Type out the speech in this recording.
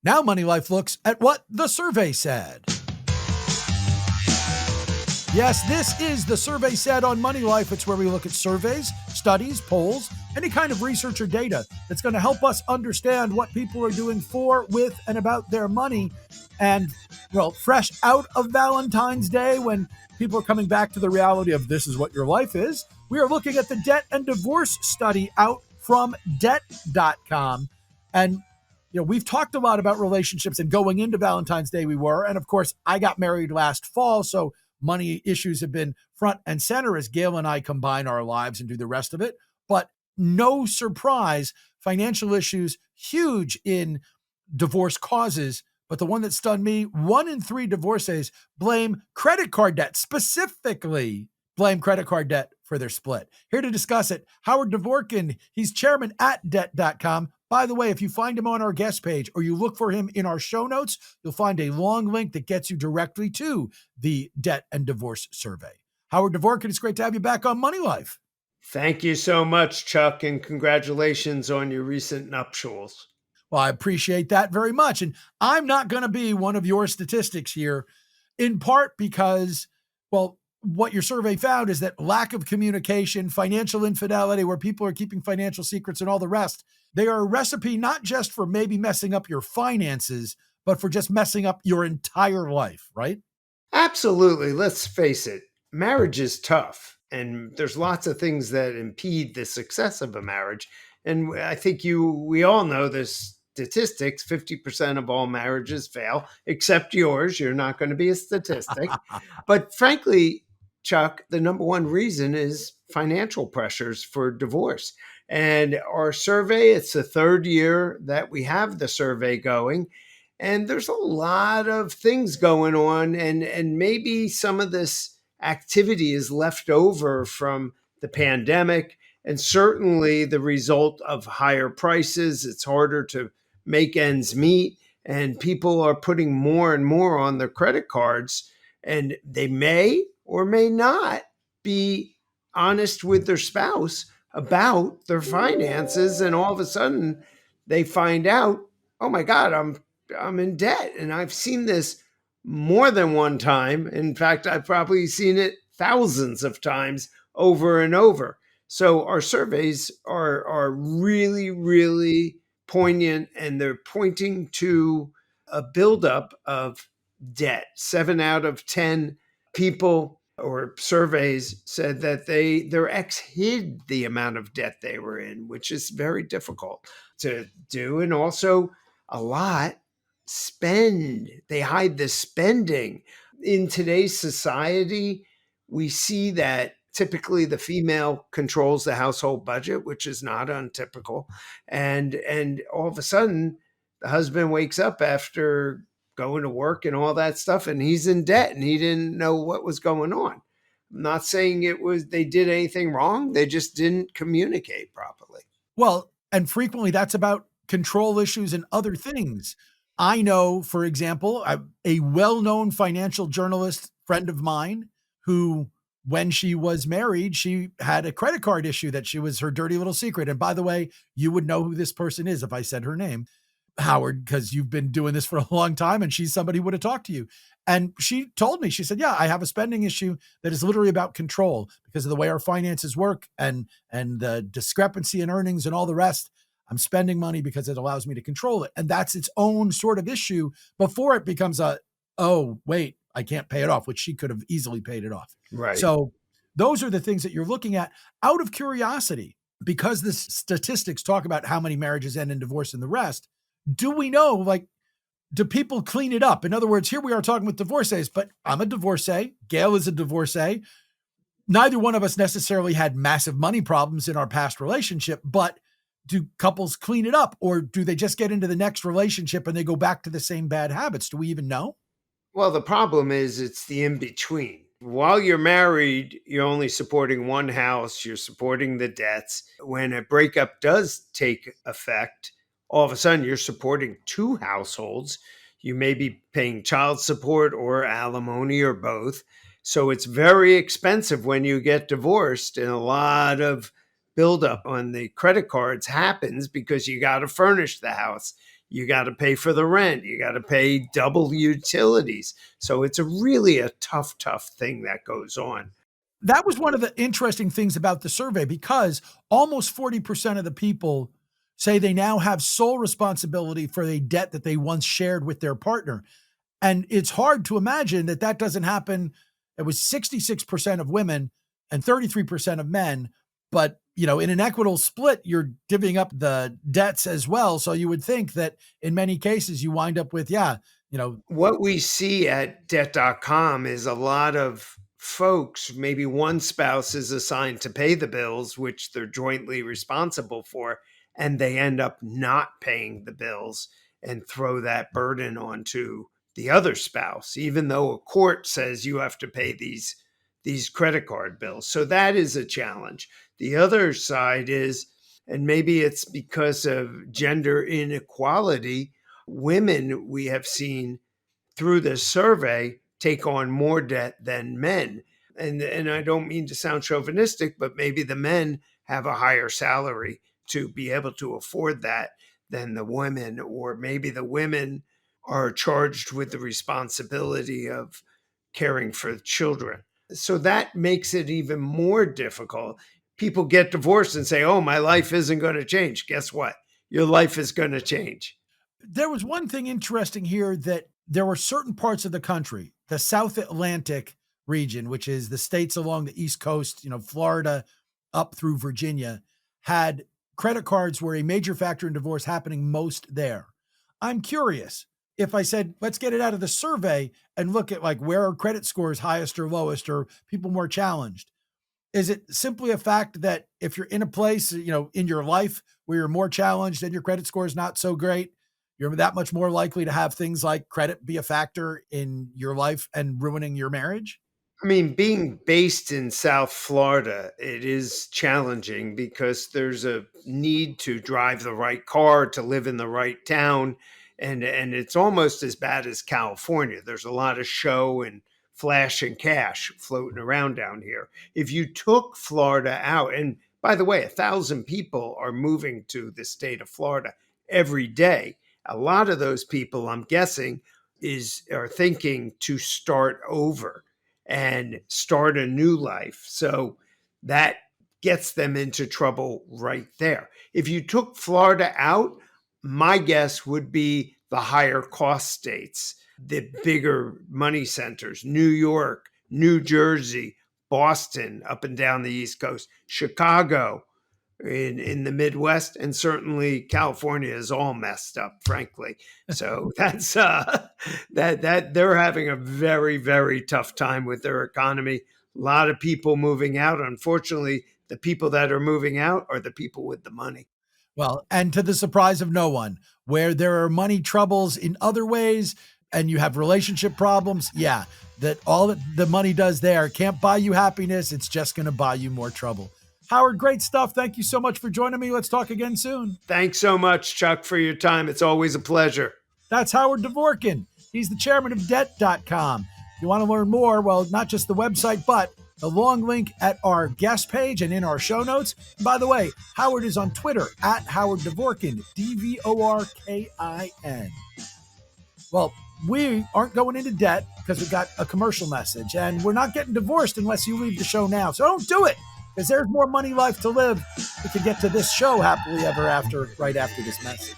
Now Money Life looks at what the survey said. Yes, this is the survey said on Money Life. It's where we look at surveys, studies, polls, any kind of research or data that's going to help us understand what people are doing for, with, and about their money. And, well, fresh out of Valentine's Day, when people are coming back to the reality of this is what your life is, we are looking at the debt and divorce study out from Debt.com. And we've talked a lot about relationships, and going into Valentine's Day we were. And of course, I got married last fall, so money issues have been front and center as Gail and I combine our lives and do the rest of it. But no surprise, financial issues, huge in divorce causes. But the one that stunned me, 1 in 3 divorcees blame credit card debt, specifically blame credit card debt for their split. Here to discuss it, Howard Dvorkin. He's chairman at Debt.com. By the way, if you find him on our guest page or you look for him in our show notes, you'll find a long link that gets you directly to the debt and divorce survey. Howard Dvorkin, it's great to have you back on Money Life. Thank you so much, Chuck, and congratulations on your recent nuptials. Well, I appreciate that very much. And I'm not going to be one of your statistics here, in part because, well, what your survey found is that lack of communication, financial infidelity, where people are keeping financial secrets and all the rest, they are a recipe not just for maybe messing up your finances, but for just messing up your entire life, right? Absolutely. Let's face it. Marriage is tough, and there's lots of things that impede the success of a marriage. And I think we all know this statistics, 50% of all marriages fail, except yours. You're not going to be a statistic. But frankly, Chuck, the number one reason is financial pressures for divorce. And our survey, it's the third year that we have the survey going. And there's a lot of things going on. And maybe some of this activity is left over from the pandemic, and certainly the result of higher prices. It's harder to make ends meet, and people are putting more and more on their credit cards, and they may or may not be honest with their spouse about their finances. And all of a sudden they find out, oh my God, I'm in debt. And I've seen this more than one time. In fact, I've probably seen it thousands of times over and over. So our surveys are really, really poignant, and they're pointing to a buildup of debt. 7 out of 10 people or surveys said that their ex hid the amount of debt they were in, which is very difficult to do. And also a lot spend. They hide the spending. In today's society, we see that typically the female controls the household budget, which is not untypical. And all of a sudden, the husband wakes up after going to work and all that stuff, and he's in debt and he didn't know what was going on. I'm not saying they did anything wrong. They just didn't communicate properly. Well, and frequently that's about control issues and other things. I know, for example, a well-known financial journalist friend of mine who, when she was married, she had a credit card issue that was her dirty little secret. And by the way, you would know who this person is if I said her name, Howard, because you've been doing this for a long time and she's somebody who would have talked to you. And she told me, she said, yeah, I have a spending issue that is literally about control because of the way our finances work and the discrepancy in earnings and all the rest. I'm spending money because it allows me to control it. And that's its own sort of issue before it becomes oh, wait, I can't pay it off, which she could have easily paid it off. Right. So those are the things that you're looking at out of curiosity, because the statistics talk about how many marriages end in divorce and the rest. Do we know, do people clean it up? In other words, here we are talking with divorcees, but I'm a divorcee. Gail is a divorcee. Neither one of us necessarily had massive money problems in our past relationship, but do couples clean it up, or do they just get into the next relationship and they go back to the same bad habits? Do we even know? Well, the problem is it's the in-between. While you're married, you're only supporting one house, you're supporting the debts. When a breakup does take effect, all of a sudden you're supporting 2 households. You may be paying child support or alimony or both. So it's very expensive when you get divorced, and a lot of buildup on the credit cards happens because you got to furnish the house. You got to pay for the rent. You got to pay double utilities. So it's really a tough thing that goes on. That was one of the interesting things about the survey because almost 40% of the people say they now have sole responsibility for a debt that they once shared with their partner. And it's hard to imagine that that doesn't happen. It was 66% of women and 33% of men. But, in an equitable split, you're divvying up the debts as well. So you would think that in many cases you wind up with, What we see at Debt.com is a lot of folks, maybe one spouse is assigned to pay the bills, which they're jointly responsible for, and they end up not paying the bills and throw that burden onto the other spouse, even though a court says you have to pay these credit card bills. So that is a challenge. The other side is, and maybe it's because of gender inequality, women we have seen through this survey take on more debt than men. And I don't mean to sound chauvinistic, but maybe the men have a higher salary to be able to afford that than the women, or maybe the women are charged with the responsibility of caring for children. So that makes it even more difficult. People get divorced and say, "Oh, my life isn't going to change." Guess what? Your life is going to change. There was one thing interesting here that there were certain parts of the country, the South Atlantic region, which is the states along the East Coast, Florida up through Virginia, had credit cards were a major factor in divorce happening most there. I'm curious if I said, let's get it out of the survey and look at like where are credit scores highest or lowest or people more challenged. Is it simply a fact that if you're in a place, in your life where you're more challenged and your credit score is not so great, you're that much more likely to have things like credit be a factor in your life and ruining your marriage? I mean, being based in South Florida, it is challenging because there's a need to drive the right car, to live in the right town, and it's almost as bad as California. There's a lot of show and flash and cash floating around down here. If you took Florida out, and by the way, 1,000 people are moving to the state of Florida every day. A lot of those people, I'm guessing, are thinking to start over and start a new life. So that gets them into trouble right there. If you took Florida out, my guess would be the higher cost states, the bigger money centers, New York, New Jersey, Boston, up and down the East Coast, Chicago, in the Midwest, and certainly California is all messed up, frankly. So that's that they're having a very tough time with their economy. A lot of people moving out. Unfortunately, the people that are moving out are the people with the money. Well, and to the surprise of no one, where there are money troubles in other ways and you have relationship problems, yeah, that all that the money does there can't buy you happiness. It's just going to buy you more trouble. Howard, great stuff. Thank you so much for joining me. Let's talk again soon. Thanks so much, Chuck, for your time. It's always a pleasure. That's Howard Dvorkin. He's the chairman of Debt.com. If you want to learn more, well, not just the website, but the long link at our guest page and in our show notes. And by the way, Howard is on Twitter at Howard Dvorkin, Dvorkin. Well, we aren't going into debt because we got a commercial message, and we're not getting divorced unless you leave the show now. So don't do it, because there's more money life to live. We can get to this show happily ever after, right after this message.